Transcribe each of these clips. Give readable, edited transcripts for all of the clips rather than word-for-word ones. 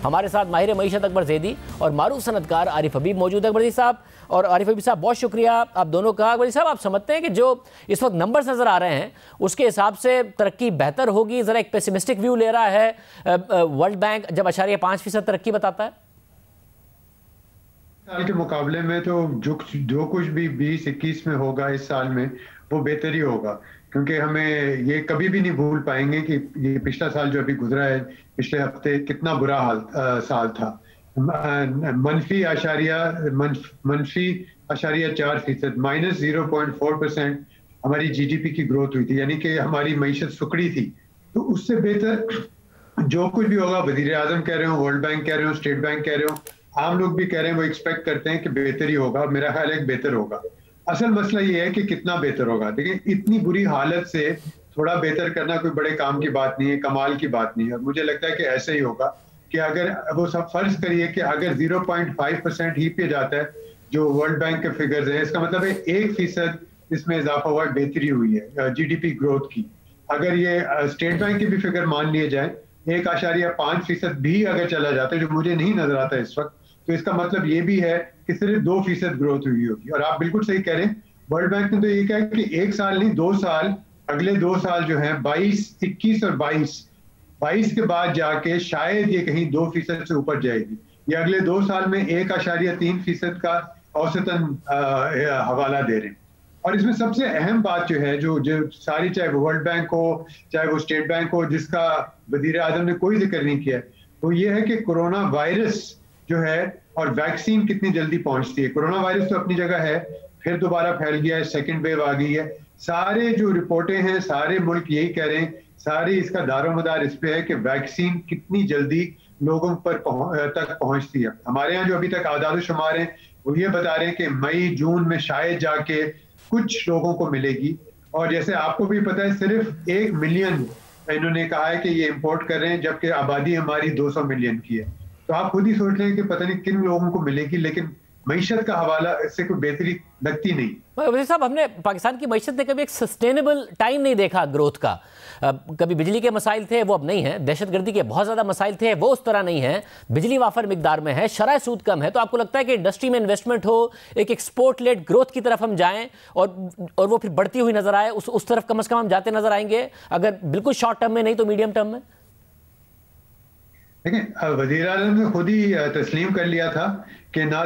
हमारे साथ माहिर मईशत अकबर ज़ैदी और मारूफ सनतकार आरिफ हबीब मौजूद है। अकबर जी साहब और आरिफ हबीब साहब, बहुत शुक्रिया आप दोनों का। अकबर जी साहब, आप समझते हैं कि जो इस वक्त नंबर्स नज़र आ रहे हैं उसके हिसाब से तरक्की बेहतर होगी? ज़रा एक पेसिमिस्टिक व्यू ले रहा है वर्ल्ड बैंक जब 0.5% तरक्की बताता है। साल के मुकाबले में तो जो कुछ भी 20-21 में होगा इस साल में वो बेहतर ही होगा, क्योंकि हमें ये कभी भी नहीं भूल पाएंगे कि ये पिछला साल जो अभी गुजरा है, पिछले हफ्ते कितना बुरा साल था। -4%, -0.4% हमारी जीडीपी की ग्रोथ हुई थी, यानी कि हमारी मईशत सुकड़ी थी। तो उससे बेहतर जो कुछ भी होगा, वजीर आजम कह रहे हो, वर्ल्ड बैंक कह रहे हो, स्टेट बैंक कह रहे हो, आम लोग भी कह रहे हैं, वो एक्सपेक्ट करते हैं कि बेहतर ही होगा। मेरा ख्याल है बेहतर होगा। असल मसला ये है कि कितना बेहतर होगा। देखिए, इतनी बुरी हालत से थोड़ा बेहतर करना कोई बड़े काम की बात नहीं है, कमाल की बात नहीं है। और मुझे लगता है कि ऐसे ही होगा कि अगर वो सब फर्ज करिए कि अगर 0.5% ही पे जाता है जो वर्ल्ड बैंक के फिगर्स हैं, इसका मतलब है 1% इसमें इजाफा हुआ, बेहतरी हुई है जीडीपी ग्रोथ की। अगर ये स्टेट बैंक के भी फिगर मान लिए जाए, 1.5% भी अगर चला जाता है, जो मुझे नहीं नजर आता इस वक्त, तो इसका मतलब ये भी है कि सिर्फ 2% ग्रोथ हुई होगी। और आप बिल्कुल सही कह रहे हैं, वर्ल्ड बैंक ने तो ये कहा कि 1 साल नहीं 2 साल, अगले 2 साल जो है 22, 21 और 22 के बाद जाके शायद ये कहीं 2% से ऊपर जाएगी। ये अगले 2 साल में 1.3% का औसतन हवाला दे रहे हैं। और इसमें सबसे अहम बात जो है, जो सारी, चाहे वो वर्ल्ड बैंक हो चाहे वो स्टेट बैंक हो, जिसका वजीर आजम ने कोई जिक्र नहीं किया, वो ये है कि कोरोना वायरस जो है और वैक्सीन कितनी जल्दी पहुंचती है। कोरोना वायरस तो अपनी जगह है, फिर दोबारा फैल गया है, सेकंड वेव आ गई है। सारे जो रिपोर्टें हैं, सारे मुल्क यही कह रहे हैं, सारी इसका दारोमदार इस पे है कि वैक्सीन कितनी जल्दी लोगों पर तक पहुंचती है। हमारे यहाँ जो अभी तक आदाद-ओ-शुमार हैं वो ये बता रहे हैं कि मई जून में शायद जाके कुछ लोगों को मिलेगी। और जैसे आपको भी पता है, सिर्फ 1 मिलियन इन्होंने कहा है कि ये इंपोर्ट कर रहे हैं, जबकि आबादी हमारी 200 मिलियन की है। तो आप खुद ही सोच लें कि पता नहीं किन लोगों को मिलेगी, लेकिन मईशत का हवाला इससे कोई बेहतरी लगती नहीं। वजीर साहब, हमने पाकिस्तान की मईशत ने कभी एक सस्टेनेबल टाइम नहीं देखा ग्रोथ का। कभी बिजली के मसाइल थे, वो अब नहीं है। दहशतगर्दी के बहुत ज़्यादा मसाइल थे, वो उस तरह नहीं है। बिजली वाफर मिकदार में है, शरह सूद कम है। तो आपको लगता है कि इंडस्ट्री में इन्वेस्टमेंट हो, एक एक्सपोर्ट लेड ग्रोथ की तरफ हम जाएं और वो फिर बढ़ती हुई नजर आए, उस तरफ कम से कम हम जाते नजर आएंगे, अगर बिल्कुल शॉर्ट टर्म में नहीं तो मीडियम टर्म में? देखिए, वजीर आजम ने खुद ही तस्लीम कर लिया था कि ना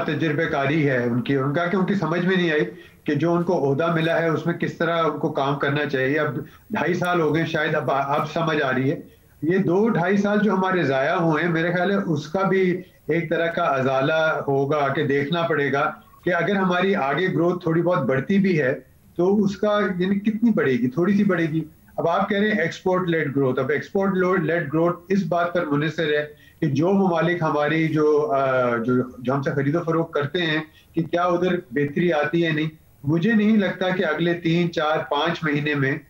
तजुर्बेकारी है उनका कि उनकी समझ में नहीं आई कि जो उनको ओहदा मिला है उसमें किस तरह उनको काम करना चाहिए। अब 2.5 साल हो गए, शायद अब समझ आ रही है। ये 2-2.5 साल जो हमारे ज़ाया हुए हैं, मेरे ख्याल है उसका भी एक तरह का अजाला होगा कि देखना पड़ेगा कि अगर हमारी आगे ग्रोथ थोड़ी बहुत बढ़ती भी है तो उसका यानी कितनी बढ़ेगी, थोड़ी सी बढ़ेगी। अब आप कह रहे हैं एक्सपोर्ट लेड ग्रोथ। अब एक्सपोर्ट लेड ग्रोथ इस बात पर मुनहसर है कि जो ममालिक हमारी जो हमसे खरीदो फरोख्त करते हैं कि क्या उधर बेहतरी आती है। नहीं, मुझे नहीं लगता कि अगले 3-4-5 महीने में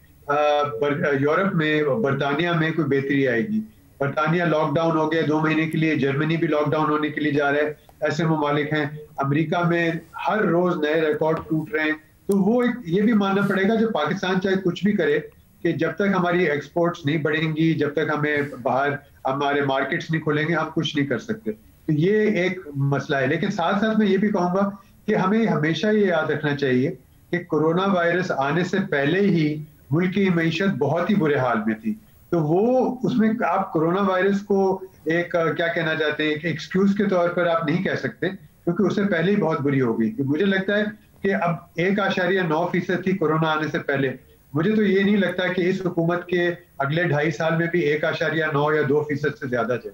यूरोप में, बरतानिया में कोई बेहतरी आएगी। बरतानिया लॉकडाउन हो गया 2 महीने के लिए, जर्मनी भी लॉकडाउन होने के लिए जा रहा है, ऐसे ममालिक हैं। अमेरिका में हर रोज नए रिकॉर्ड टूट रहे हैं। तो वो ये भी मानना पड़ेगा, जो पाकिस्तान चाहे कुछ भी करे, कि जब तक हमारी एक्सपोर्ट्स नहीं बढ़ेंगी, जब तक हमें बाहर हमारे मार्केट्स नहीं खुलेंगे, हम कुछ नहीं कर सकते। तो ये एक मसला है। लेकिन साथ साथ मैं ये भी कहूंगा कि हमें हमेशा ये याद रखना चाहिए कि कोरोना वायरस आने से पहले ही मुल्क की मईशत बहुत ही बुरे हाल में थी। तो वो उसमें आप कोरोना वायरस को एक क्या कहना चाहते हैं, एक एक्सक्यूज के तौर पर आप नहीं कह सकते, क्योंकि उससे पहले ही बहुत बुरी हो गई। मुझे लगता है कि अब 1.9% थी कोरोना आने से पहले। मुझे तो ये नहीं लगता कि इस हुकूमत के अगले 2.5 साल में भी 1.9 या 2% से ज्यादा जाए।